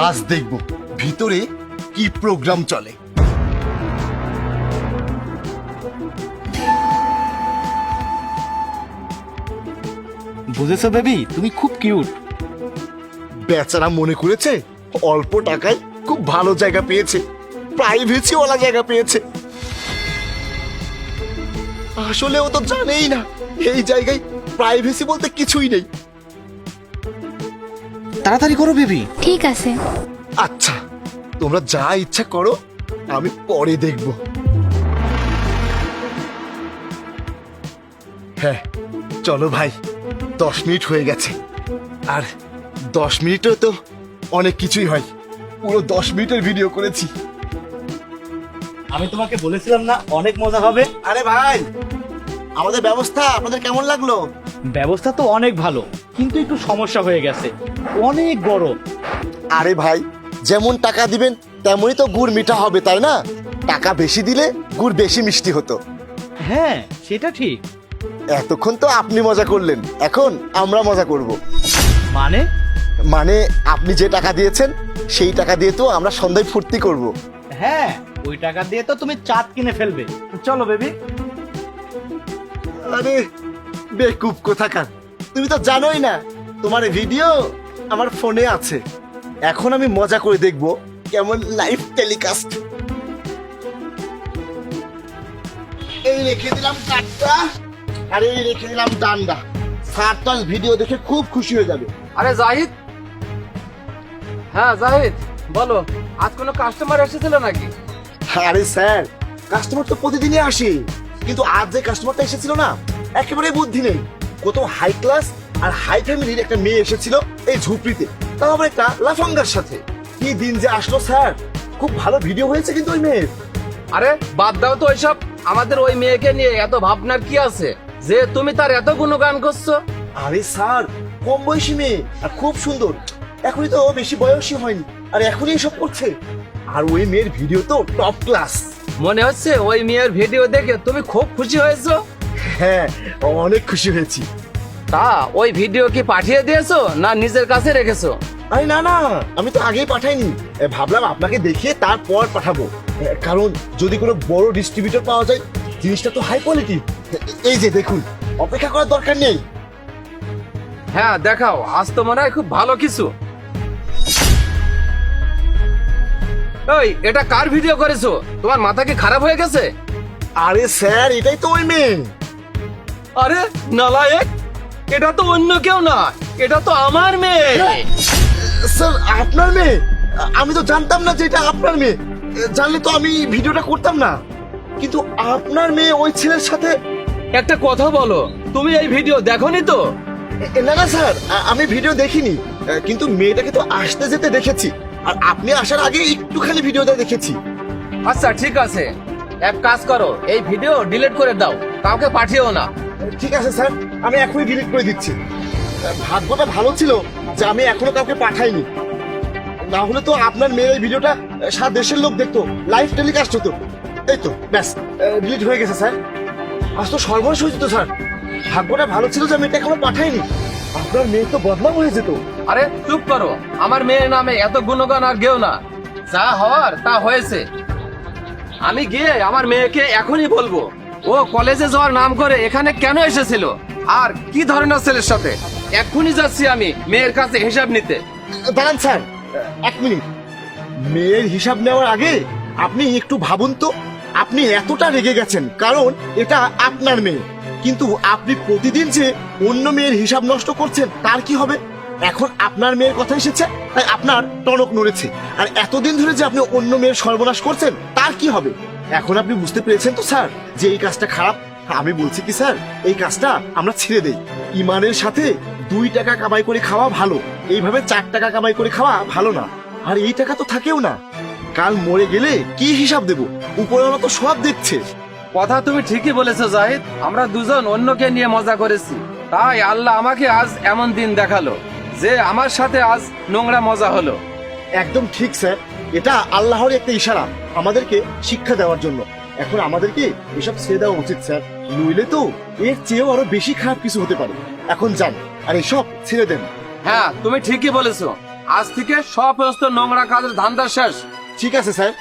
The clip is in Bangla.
আজ দেখব ভিতরে কি প্রোগ্রাম চলে। বুঝেছো বেবি, তুমি খুব কিউট। বেচারা মনে করেছে অল্প টাকায় খুব ভালো জায়গা পেয়েছে, প্রাইভেসি ওয়ালা জায়গা পেয়েছে। আসলে ও তো জানেই না এই জায়গায় প্রাইভেসি বলতে কিছুই নেই। তাড়াতাড়ি করো বেবি। ঠিক আছে। আচ্ছা, তোমরা যা ইচ্ছা করো, আমি পরে দেখব। হ্যাঁ চলো ভাই, 10 মিনিট হয়ে গেছে। আর 10 মিনিটও তো অনেক কিছুই হয়। পুরো 10 মিনিটের ভিডিও করেছি। আমি তোমাকে বলেছিলাম না অনেক মজা হবে। আরে ভাই, আমাদের ব্যবস্থা আপনাদের কেমন লাগলো? ব্যবস্থা তো অনেক ভালো, কিন্তু একটু সমস্যা হয়ে গেছে, অনেক বড়। আরে ভাই, যেমন টাকা দিবেন তেমনই তো গুড় মিঠা হবে, তাই না? টাকা বেশি দিলে গুড় বেশি মিষ্টি হতো। হ্যাঁ সেটা ঠিক। এতক্ষণ তো আপনি মজা করলেন, এখন আমরা মজা করব। মানে? মানে আপনি যে টাকা দিয়েছেন সেই টাকা দিয়ে তো আমরা সন্ধ্যায় ফুর্তি করব। হ্যাঁ, ওই টাকা দিয়ে তো তুমি চাঁদ কিনে ফেলবে। চলো বেবি। আরে বেকুব কোথাকার, তুমি তো জানোই না তোমার ভিডিও আমার ফোনে আছে। এখন আমি মজা করে দেখব কেমন লাইভ টেলিকাস্ট। এই রেখে দিলাম কাঠটা, আর এই রেখে দিলাম ডান্ডা। সার্টাস ভিডিও দেখে খুব খুশি হয়ে যাবে। আরে জাহিদ, হ্যাঁ জাহিদ বলো, আজ কোনো কাস্টমার এসেছিল নাকি? আরে স্যার, কাস্টমার তো প্রতিদিনই আসে, কিন্তু আজ যে কাস্টমারটা এসেছিল না, একেবারে বুদ্ধি নেই। কত হাই ক্লাস আর হাই ফ্যামিলির একটা মেয়ে এসেছিল এই ঝুপড়িতে, তাও আবার একটা লাফাঙ্গার সাথে। কি দিন যে আসলো স্যার, খুব ভালো ভিডিও হয়েছে কিন্তু ওই মেয়ের। আরে বাদ দাও তো ওইসব, আমাদের ওই মেয়েকে নিয়ে এত ভাবনার কি আছে যে তুমি তার এত গুণগান করছো? আরে স্যার, কম বয়সী মেয়ে আর খুব সুন্দর, এখনই তো বেশি বয়সী হয়নি, আর এখনই এসব করছে। আর ওই মেয়ের ভিডিও তো টপ ক্লাস। মনে হচ্ছে ওই মেয়ের ভিডিও দেখে তুমি খুব খুশি হয়েছো। হ্যাঁ, অনেক খুশি হয়েছি। তা ওই ভিডিও কি পাঠিয়ে দিয়েছো না নিজের কাছে রেখেছো? আরে না না, আমি তো আগেই পাঠাইনি, ভাবলাম আপনাকে দেখিয়ে তারপর পাঠাবো। কারণ যদি কোনো বড় ডিস্ট্রিবিউটর পাওয়া যায়, জিনিসটা তো হাই কোয়ালিটি। এই যে দেখুন, অপেক্ষা করার দরকার নেই। হ্যাঁ দেখাও, আজ তো মনে হয় খুব ভালো কিছু। ওই এটা কার ভিডিও করেছো? তোমার মাথা কি খারাপ হয়ে গেছে? আরে স্যার, এটাই তো ওই মেয়ে। আরে নালায়েক, এটা তো অন্য কেউ না, এটা তো আমার মেয়ে। স্যার, আপনার মেয়ে? আমি তো জানতাম না যে এটা আপনার মেয়ে। জানলে তো আমি ভিডিওটা করতাম না। কিন্তু আপনার মেয়ে ওই ছেলের সাথে? একটা কথা বলো, তুমি এই ভিডিও দেখোনি তো? না না স্যার, আমি ভিডিও দেখিনি, কিন্তু মেয়েটাকে তো আসতে যেতে দেখেছি। আর আপনি আসার আগে একটুখানি ভিডিওটা দেখেছি। আচ্ছা ঠিক আছে, এক কাজ করো, এই ভিডিও ডিলিট করে দাও, কাউকে পাঠিও না। ঠিক আছে স্যার, আমি এখনই ডিলিট করে দিচ্ছি। ভাগ্যটা ভালো ছিল যে আমি এখনো কাউকে পাঠাইনি, না হলে তো আপনার মেয়ের এই ভিডিওটা সারা দেশের লোক দেখতো, লাইভ টেলিকাস্ট হতো। এই তো ব্যাস, ডিলিট হয়ে গেছে স্যার। আজ তো সর্বনাশ হয়ে যেত স্যার। ভাগ্যটা ভালো ছিল যে আমি এটা এখনো পাঠাইনি, আপনার মেয়ে তো বদনাম হয়ে যেত। আরে চুপ করো, আমার মেয়ের নামে এত গুণগান আর গেও না। যা হওয়ার তা হয়েছে। আমি গিয়ে আমার মেয়েকে এখনই বলবো ও কলেজে যাওয়ার নাম করে এখানে কেন এসেছিল আর কি ধরনের ছেলের সাথে। এক্ষুনি যাচ্ছি আমি মেয়ের কাছে হিসাব নিতে। দাঁড়ান স্যার, 1 মিনিট। মেয়ের হিসাব নেওয়ার আগে আপনি একটু ভাবুন তো, আপনি এতটা রেগে গেছেন কারণ এটা আপনার মেয়ে, কিন্তু আপনি প্রতিদিন যে অন্য মেয়ের হিসাব নষ্ট করছেন তার কি হবে? এখন আপনার মেয়ের কথা এসেছে তাই আপনার টনক নড়েছে, আর এতদিন ধরে যে আপনি অন্য মেয়ের সর্বনাশ করছেন তার কি হবে? এখন আপনি বুঝতে পেরেছেন তো স্যার যে এই কাজটা খারাপ। আমি বলছি কি স্যার, এই কাজটা আমরা ছেড়ে দেই। ইমানের সাথে 2 টাকা কামাই করে খাওয়া ভালো, এইভাবে 4 টাকা কামাই করে খাওয়া ভালো না। আর এই টাকা তো থাকেও না, কাল মরে গেলে কি হিসাব দেব? উপরওয়ালা তো সব দেখছে। কথা তুমি ঠিকই বলেছো জাহিদ, আমরা দুজন অন্যকে নিয়ে মজা করেছি, তাই আল্লাহ আমাকে আজ এমন দিন দেখালো যে আমার সাথে আজ নোংরা মজা হলো। একদম ঠিক স্যার, এটা আল্লাহর একটা ইশারা আমাদেরকে শিক্ষা দেওয়ার জন্য। এখন আমাদেরকে এসব ছেড়ে দেওয়া উচিত স্যার, নইলে তো এর চেয়েও আরো বেশি খারাপ কিছু হতে পারে। এখন যান আর এসব ছেড়ে দেন। হ্যাঁ তুমি ঠিকই বলেছো, আজ থেকে সব সমস্ত নোংরা কাজের ধান্দা শেষ। ঠিক আছে স্যার।